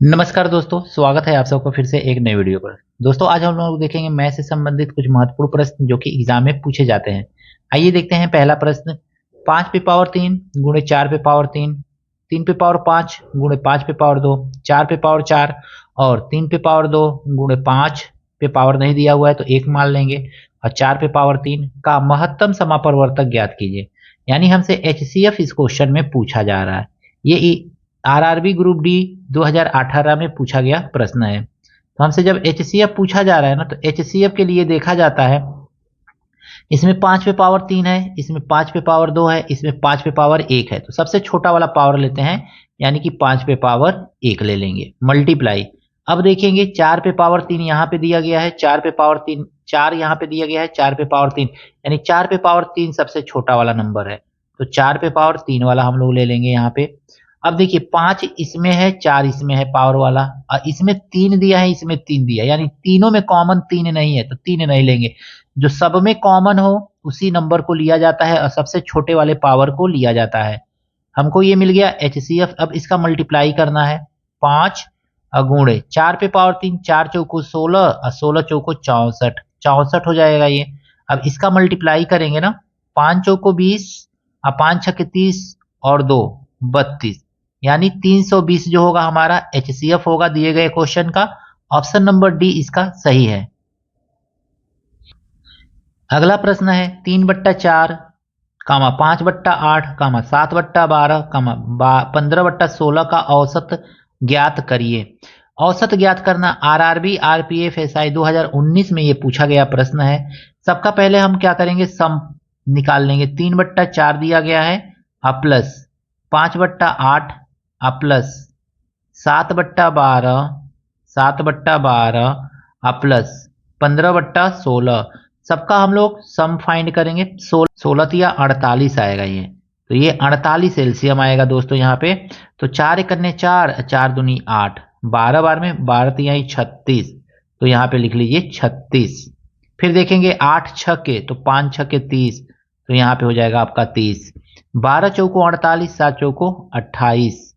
नमस्कार दोस्तों, स्वागत है आप सबको फिर से एक नई वीडियो पर। दोस्तों आज हम लोग देखेंगे मैथ से संबंधित कुछ महत्वपूर्ण प्रश्न जो कि एग्जाम में पूछे जाते हैं। आइए देखते हैं पहला प्रश्न। 5 पे पावर 3 गुणे 4 पे पावर 3, 3 पे पावर 5 गुणे 5 पे पावर 2, 4 पे पावर 4 और 3 पे पावर 2 गुणे 5 पे पावर नहीं दिया हुआ है तो 1 मान लेंगे और 4 पे पावर 3 का महत्तम समापरिवर्तक ज्ञात कीजिए। यानी हमसे एचसीएफ इस क्वेश्चन में पूछा जा रहा है। ये आरआरबी ग्रुप डी 2018 में पूछा गया प्रश्न है। तो हमसे जब एचसीएफ पूछा जा रहा है ना, तो एचसीएफ के लिए देखा जाता है, इसमें 5 पे पावर 3 है, इसमें 5 पे पावर 2 है, इसमें 5 पे पावर 1 है। तो सबसे छोटा वाला पावर लेते हैं, यानी कि 5 पे पावर 1 ले लेंगे, मल्टीप्लाई। अब देखेंगे 4 पे पावर 3 यहाँ पे दिया गया है, 4 पे पावर 3 4 यहाँ पे दिया गया है, 4 पे पावर 3 यानी 4 पे पावर 3 सबसे छोटा वाला नंबर है। तो 4 पे पावर 3 वाला हम लोग ले लेंगे यहाँ पे। अब देखिए 5 इसमें है, 4 इसमें है पावर वाला, और इसमें 3 दिया है, इसमें 3 दिया है, यानी तीनों में कॉमन 3 नहीं है तो 3 नहीं लेंगे। जो सब में कॉमन हो उसी नंबर को लिया जाता है और सबसे छोटे वाले पावर को लिया जाता है। हमको ये मिल गया एचसीएफ। अब इसका मल्टीप्लाई करना है, 5 गुणे 4 पे पावर 3, 4 चौको 16 और 16 चौको 64, 64 हो जाएगा ये। अब इसका मल्टीप्लाई करेंगे ना, 5 चौको 20 और 5 छक्के 30 और 2 32, यानी 320 जो होगा हमारा एचसीएफ होगा दिए गए क्वेश्चन का। ऑप्शन नंबर डी इसका सही है। अगला प्रश्न है 3/4 कामा 5/8 कामा 7/12 कामा 15/16 का औसत ज्ञात करिए। औसत ज्ञात करना आरआरबी आरपीएफ एसआई 2019 में ये पूछा गया प्रश्न है। सबका पहले हम क्या करेंगे, सम निकाल लेंगे। 3/4 दिया गया है प्लस 5/8 प्लस 7/12 प्लस 15/16, सबका हम लोग सम फाइंड करेंगे। 16 या 48 आएगा ये, तो ये 48 एलसीएम आएगा दोस्तों यहाँ पे। तो 4 एकन्ने 4, 4 दूनी 8, 12 बार में 12 तिहाई 36, तो यहाँ पे लिख लीजिए 36। फिर देखेंगे 8 छक्के तो 5 छक्के 30, तो यहाँ पे हो जाएगा आपका 30। 12 चौको 48, 7 चौको 28,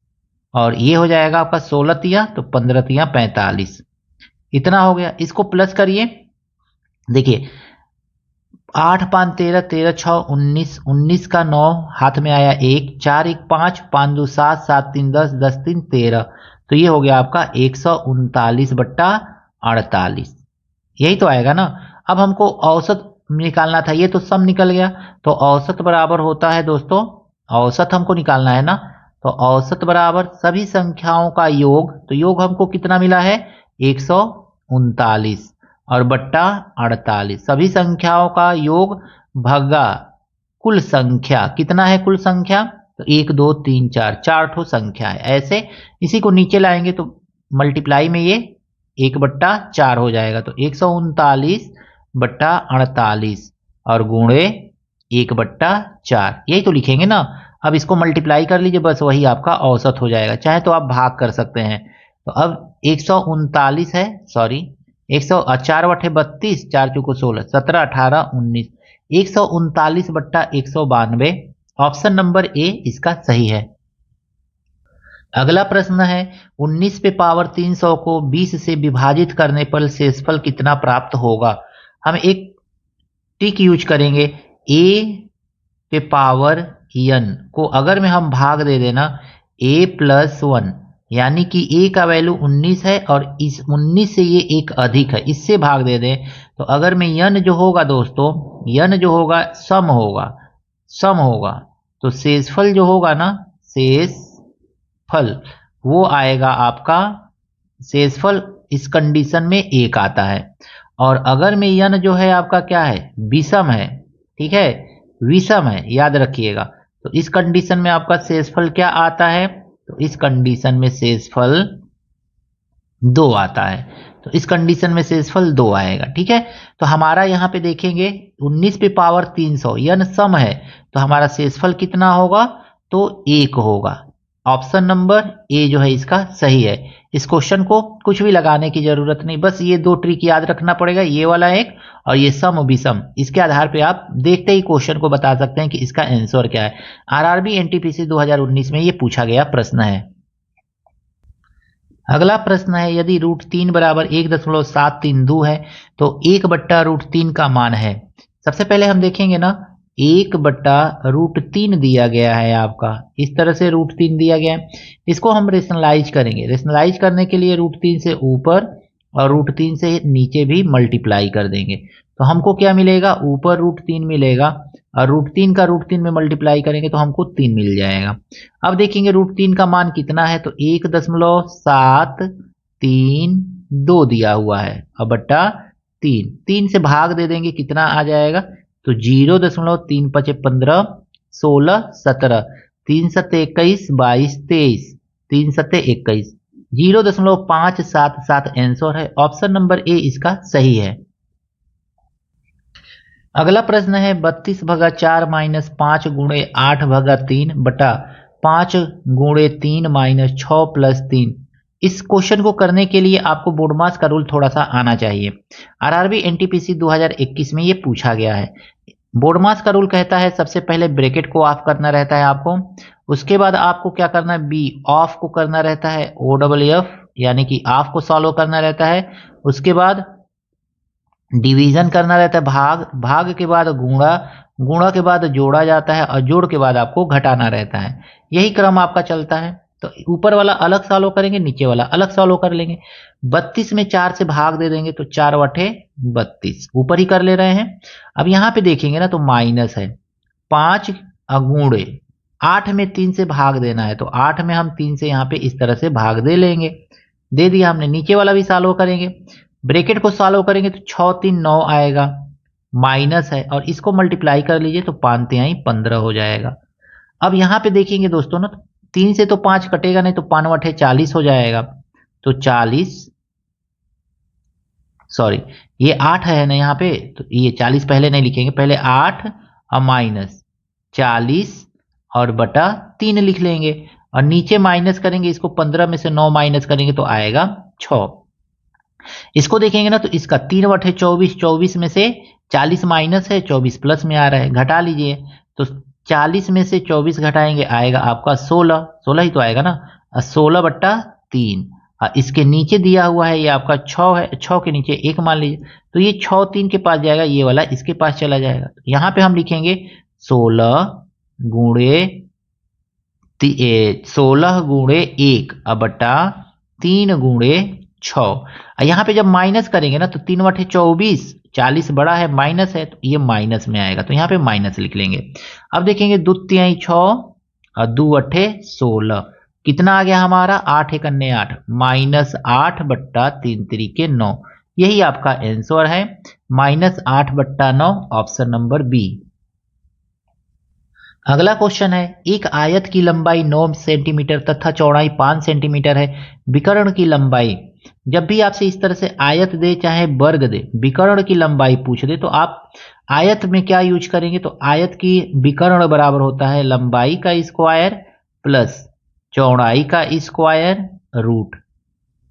और ये हो जाएगा आपका 16 तिया तो 15 तिया 45। इतना हो गया। इसको प्लस करिए, देखिए 8 5 13, 13 6 19, 19 का 9 हाथ में आया 1, 4 1 5, 5 2 7, 7 3 10, 10 3 13, तो ये हो गया आपका 139/48। यही तो आएगा ना। अब हमको औसत निकालना था, ये तो सम निकल गया, तो औसत बराबर होता है दोस्तों, औसत हमको निकालना है ना, तो औसत बराबर सभी संख्याओं का योग। तो योग हमको कितना मिला है, 139 और बट्टा 48, सभी संख्याओं का योग भगा कुल संख्या। कितना है कुल संख्या, तो 1 2 3 4, 4 ठो संख्या है। ऐसे इसी को नीचे लाएंगे तो मल्टीप्लाई में ये 1/4 हो जाएगा, तो 139/48 और गुणे 1/4, यही तो लिखेंगे ना। अब इसको मल्टीप्लाई कर लीजिए, बस वही आपका औसत हो जाएगा, चाहे तो आप भाग कर सकते हैं। तो अब 139 है, सॉरी 104 बटे 32, 4 चौको 16, 17 18 19, 139/192। ऑप्शन नंबर ए इसका सही है। अगला प्रश्न है 19 पे पावर 300 को 20 से विभाजित करने पर शेषफल कितना प्राप्त होगा। हम एक ट्रिक यूज करेंगे, ए पे पावर n को अगर में हम भाग दे देना a+1, यानी कि a का वैल्यू 19 है और इस 19 से ये एक अधिक है, इससे भाग दे दें, तो अगर में n जो होगा दोस्तों, n जो होगा सम होगा, सम होगा, तो शेषफल जो होगा ना, शेषफल वो आएगा आपका, शेषफल इस कंडीशन में 1 आता है। और अगर में n जो है आपका क्या है, विषम है, ठीक है, विषम है, याद रखिएगा। तो इस कंडीशन में आपका शेषफल क्या आता है, तो इस कंडीशन में शेषफल 2 आता है, तो इस कंडीशन में शेषफल 2 आएगा, ठीक है। तो हमारा यहाँ पे देखेंगे 19 पे पावर 300 n सम है, तो हमारा शेषफल कितना होगा, तो 1 होगा। ऑप्शन नंबर ए जो है इसका सही है। इस क्वेश्चन को कुछ भी लगाने की जरूरत नहीं, बस ये 2 ट्रिक याद रखना पड़ेगा, ये वाला एक और ये सम विषम। इसके आधार पे आप देखते ही क्वेश्चन को बता सकते हैं कि इसका आंसर क्या है। आरआरबी एनटीपीसी 2019 में ये पूछा गया प्रश्न है। अगला प्रश्न है यदि √3 बराबर 1.732 है तो 1/√3 का मान है। सबसे पहले हम देखेंगे ना 1/√3 दिया गया है आपका, इस तरह से √3 दिया गया है। इसको हम रेशनलाइज करेंगे। रेशनलाइज करने के लिए √3 से ऊपर और √3 से नीचे भी मल्टीप्लाई कर देंगे तो हमको क्या मिलेगा, ऊपर √3 मिलेगा और √3 का √3 में मल्टीप्लाई करेंगे तो हमको 3 मिल जाएगा। अब देखेंगे √3 का मान कितना है तो 1.732 दिया हुआ है और बट्टा 3 से भाग दे देंगे कितना आ जाएगा तो 0.3 5 15 16 17 3 7 21 22 23 3 7 21 0.577 आंसर है। ऑप्शन नंबर ए इसका सही है। अगला प्रश्न है 32/4 - 5 × 8/3 बटा 5 × 3 - 6 + 3। इस क्वेश्चन को करने के लिए आपको बोर्डमास का रूल थोड़ा सा आना चाहिए। आरआरबी एनटीपीसी 2021 में ये पूछा गया है। बोर्डमास का रूल कहता है सबसे पहले ब्रैकेट को ऑफ करना रहता है आपको, उसके बाद आपको क्या करना है बी ऑफ को करना रहता है, OFF यानी कि ऑफ को सॉल्व करना रहता है। उसके बाद डिवीजन करना रहता है, भाग के बाद गुणा, गुणा के बाद जोड़ा जाता है और जोड़ के बाद आपको घटाना रहता है। यही क्रम आपका चलता है। तो ऊपर वाला अलग सॉल्व करेंगे, नीचे वाला अलग सॉल्व कर लेंगे। 32 में 4 से भाग दे देंगे तो 4 बटे 32 ऊपर ही कर ले रहे हैं। अब यहाँ पे देखेंगे ना तो माइनस है 5 गुणे 8 में 3 से भाग देना है तो 8 में हम 3 से यहाँ पे इस तरह से भाग दे लेंगे, दे दिया हमने। नीचे वाला भी सॉल्व करेंगे, ब्रैकेट को सॉल्व करेंगे तो 6 3 9 आएगा, माइनस है और इसको मल्टीप्लाई कर लीजिए तो 5 3 15 हो जाएगा। अब यहाँ पे देखेंगे दोस्तों ना 3 से तो 5 कटेगा नहीं तो 5 बटे 40 हो जाएगा तो 40 सॉरी ये 8 है ना यहाँ पे तो ये 40 पहले नहीं लिखेंगे, पहले 8 और माइनस 40 और बटा 3 लिख लेंगे और नीचे माइनस करेंगे, इसको 15 में से 9 माइनस करेंगे तो आएगा 6। इसको देखेंगे ना तो इसका 3 बटे 24, 24 में से 40 माइनस है 24 प्लस में आ रहा है, घटा लीजिए तो 40 में से 24 घटाएंगे आएगा आपका 16, 16 ही तो आएगा ना, 16 बट्टा 3। इसके नीचे दिया हुआ है ये आपका 6 है, 6 के नीचे 1 मान लीजिए तो ये 6 3 के पास जाएगा, ये वाला इसके पास चला जाएगा। यहाँ पे हम लिखेंगे 16 गुणे 16 गुणे 1 बटा 3 गुणे 6। यहाँ पे जब माइनस करेंगे ना तो 3 बटे 24, 40 बड़ा है माइनस है तो ये माइनस में आएगा तो यहाँ पे माइनस लिख लेंगे। अब देखेंगे 2 3 6 और 2 अठे 16 कितना आ गया हमारा 8 1 8 -8 बट्टा 3 3 9। यही आपका आंसर है -8 बट्टा 9, ऑप्शन नंबर बी। अगला क्वेश्चन है एक आयत की लंबाई 9 सेंटीमीटर तथा चौड़ाई 5 सेंटीमीटर है, विकर्ण की लंबाई। जब भी आपसे इस तरह से आयत दे चाहे वर्ग दे, विकर्ण की लंबाई पूछ दे तो आप आयत में क्या यूज करेंगे तो आयत की विकर्ण बराबर होता है लंबाई का स्क्वायर प्लस चौड़ाई का स्क्वायर रूट।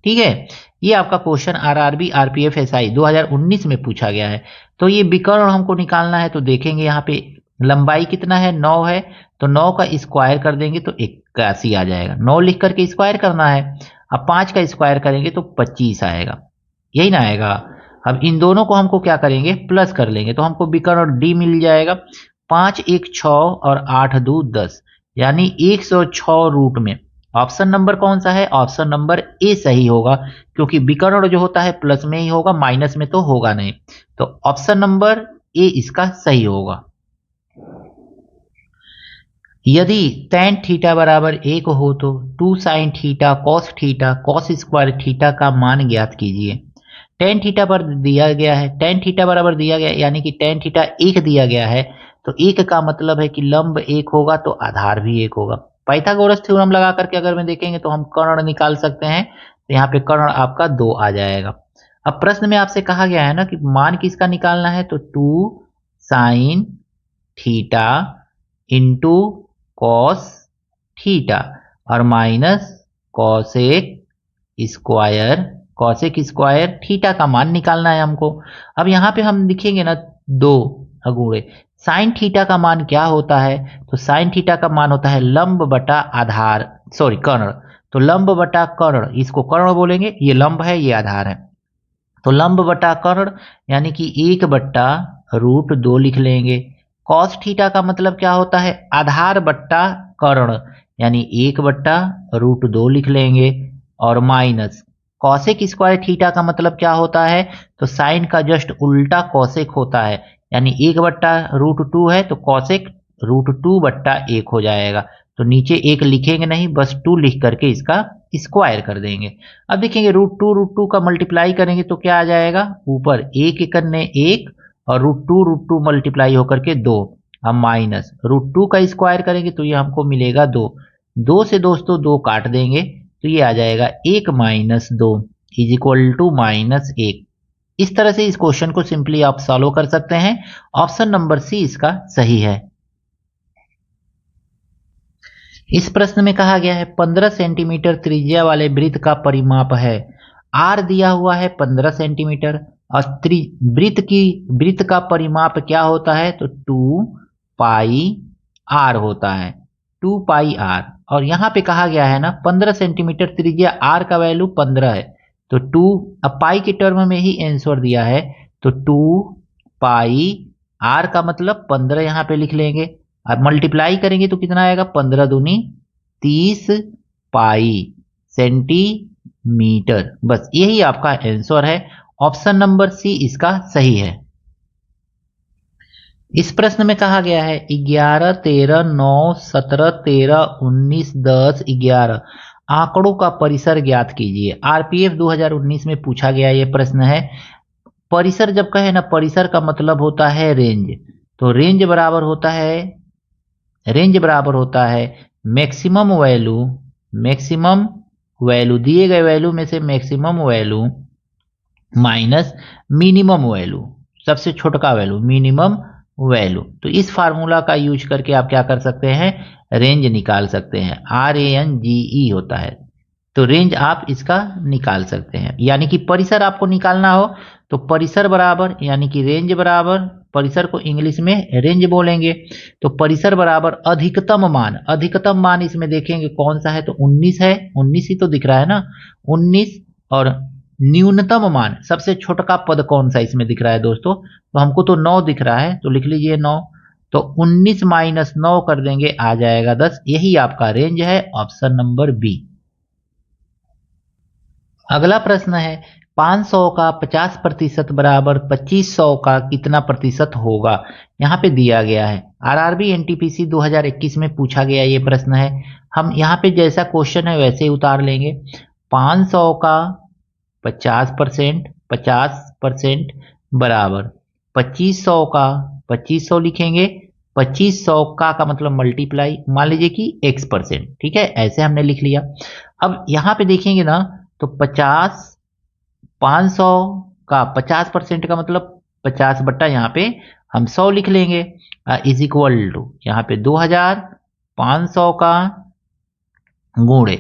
ठीक है, ये आपका क्वेश्चन आरआरबी आरपीएफ एसआई 2019 में पूछा गया है। तो ये विकर्ण हमको निकालना है तो देखेंगे यहाँ पे लंबाई कितना है 9 है तो 9 का स्क्वायर कर देंगे तो 81 आ जाएगा, 9 लिख करके स्क्वायर करना है। अब 5 का स्क्वायर करेंगे तो 25 आएगा, यही ना आएगा। अब इन दोनों को हमको क्या करेंगे प्लस कर लेंगे तो हमको विकर्ण डी मिल जाएगा। 5 1 6 और 8 2 10 यानी 106 रूट में ऑप्शन नंबर कौन सा है, ऑप्शन नंबर ए सही होगा क्योंकि विकर्ण जो होता है प्लस में ही होगा, माइनस में तो होगा नहीं। तो ऑप्शन नंबर ए इसका सही होगा। यदि tan थीटा बराबर 1 हो तो 2 sin theta cos theta cos square theta का मान ज्ञात कीजिए। tan थीटा पर दिया गया है, tan थीटा बराबर दिया गया यानी कि tan थीटा 1 दिया गया है तो 1 का मतलब है कि लंब 1 होगा तो आधार भी 1 होगा। पाइथागोरस थ्योरम लगा करके अगर में देखेंगे तो हम कर्ण निकाल सकते हैं तो यहाँ पे कर्ण आपका 2 आ जाएगा। अब प्रश्न में आपसे कहा गया है ना कि मान किसका निकालना है तो 2 sin theta into cos theta और माइनस कॉसेक स्क्वायर थीटा का मान निकालना है हमको। अब यहाँ पे हम लिखेंगे ना 2 गुणे साइन थीटा का मान क्या होता है तो साइन थीटा का मान होता है लंब बटा आधार सॉरी कर्ण, तो लंब बटा कर्ण, इसको कर्ण बोलेंगे, ये लंब है ये आधार है, तो लंब बटा कर्ण यानी कि 1/√2 लिख लेंगे। कॉस थीटा का मतलब क्या होता है, आधार बट्टा कर्ण यानी 1/√2 लिख लेंगे, और माइनस कॉसेक स्क्वायर थीटा का मतलब क्या होता है, तो साइन का जस्ट उल्टा कॉसेक होता है, यानी 1/√2 है तो कॉसेक √2/1 हो जाएगा। तो नीचे 1 लिखेंगे नहीं, बस 2 लिख करके इसका स्क्वायर कर देंगे। अब देखेंगे √2 का मल्टीप्लाई करेंगे तो क्या आ जाएगा, ऊपर 1 एकन्ने 1 और √2 मल्टीप्लाई होकर के 2, हम माइनस √2 का स्क्वायर करेंगे तो ये हमको मिलेगा 2, 2 से दोस्तों 2 काट देंगे तो ये आ जाएगा 1 - 2 इज इक्वल टू -1। इस तरह से इस क्वेश्चन को सिंपली आप सॉल्व कर सकते हैं। ऑप्शन नंबर सी इसका सही है। इस प्रश्न में कहा गया है 15 सेंटीमीटर त्रिज्या वाले वृत्त का परिमाप है। आर दिया हुआ है 15 सेंटीमीटर और वृत्त का परिमाप क्या होता है, तो 2πr होता है, 2πr। और यहाँ पे कहा गया है ना 15 सेंटीमीटर त्रिज्या, आर का वैल्यू 15 है, तो 2, अब पाई के टर्म में ही आंसर दिया है, तो 2πr का मतलब 15 यहाँ पे लिख लेंगे। अब मल्टीप्लाई करेंगे तो कितना आएगा, 15 दूनी 30 पाई सेंटीमीटर। बस यही आपका आंसर है। ऑप्शन नंबर सी इसका सही है। इस प्रश्न में कहा गया है 11, 13, 9, 17, 13, 19, 10, 11 आंकड़ों का परिसर ज्ञात कीजिए। आरपीएफ 2019 में पूछा गया ये प्रश्न है। परिसर जब कहे ना, परिसर का मतलब होता है रेंज, तो रेंज बराबर होता है मैक्सिमम वैल्यू दिए गए वैल्यू में से maximum value minus minimum value, सबसे छोटा वैल्यू मिनिमम वैल्यू। तो इस फार्मूला का यूज करके आप क्या कर सकते हैं, रेंज निकाल सकते हैं। RANGE होता है, तो रेंज आप इसका निकाल सकते हैं। यानी कि परिसर आपको निकालना हो तो परिसर बराबर, यानी कि रेंज बराबर, परिसर को इंग्लिश में रेंज बोलेंगे, तो परिसर बराबर अधिकतम मान इसमें देखेंगे कौन सा है, तो 19 है, 19 ही तो दिख रहा है ना, 19। और न्यूनतम मान सबसे छोटा पद कौन सा इसमें दिख रहा है दोस्तों, तो हमको तो 9 दिख रहा है, तो लिख लीजिए 9, तो 19 - 9 कर देंगे, आ जाएगा 10। यही आपका रेंज है, ऑप्शन नंबर बी। अगला प्रश्न है 500 का 50% बराबर 2500 का कितना प्रतिशत होगा। यहाँ पे दिया गया है, आरआरबी एनटीपीसी 2021 में पूछा गया ये प्रश्न है। हम यहाँ पे जैसा क्वेश्चन है वैसे ही उतार लेंगे। 500 का 50% बराबर 2500 का 2500 लिखेंगे, 2500 का मतलब मल्टीप्लाई, मान लीजिए कि x%, ठीक है, ऐसे हमने लिख लिया। अब यहाँ पे देखेंगे ना, तो 500 का 50% का मतलब 50 बट्टा यहाँ पे हम 100 लिख लेंगे, इज इक्वल टू यहाँ पे 2500 का गुणे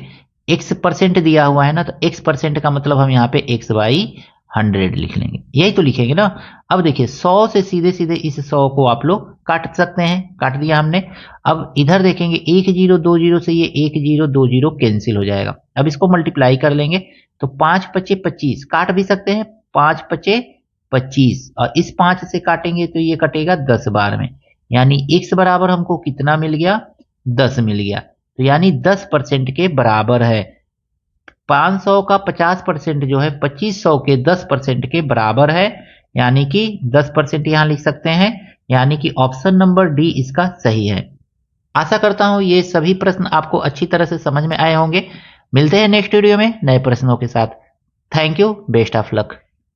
x% दिया हुआ है ना, तो x% का मतलब हम यहाँ पे x/100 लिख लेंगे, यही तो लिखेंगे ना। अब देखिए 100 से सीधे सीधे इस 100 को आप लोग काट सकते हैं, काट दिया हमने। अब इधर देखेंगे 1 0 2 0 से ये 1 0 2 0 कैंसिल हो जाएगा। अब इसको मल्टीप्लाई कर लेंगे तो 5 × 5 = 25, काट भी सकते हैं, 5 × 5 = 25, और इस 5 से काटेंगे तो ये कटेगा 10 बार में, यानी x बराबर हमको कितना मिल गया, 10 मिल गया, तो यानी 10% के बराबर है। 500 का 50% जो है 2500 के 10% के बराबर है, यानी कि 10% यहां लिख सकते हैं, यानी कि ऑप्शन नंबर डी इसका सही है। आशा करता हूं ये सभी प्रश्न आपको अच्छी तरह से समझ में आए होंगे। मिलते हैं नेक्स्ट वीडियो में नए प्रश्नों के साथ। Thank you, best of luck.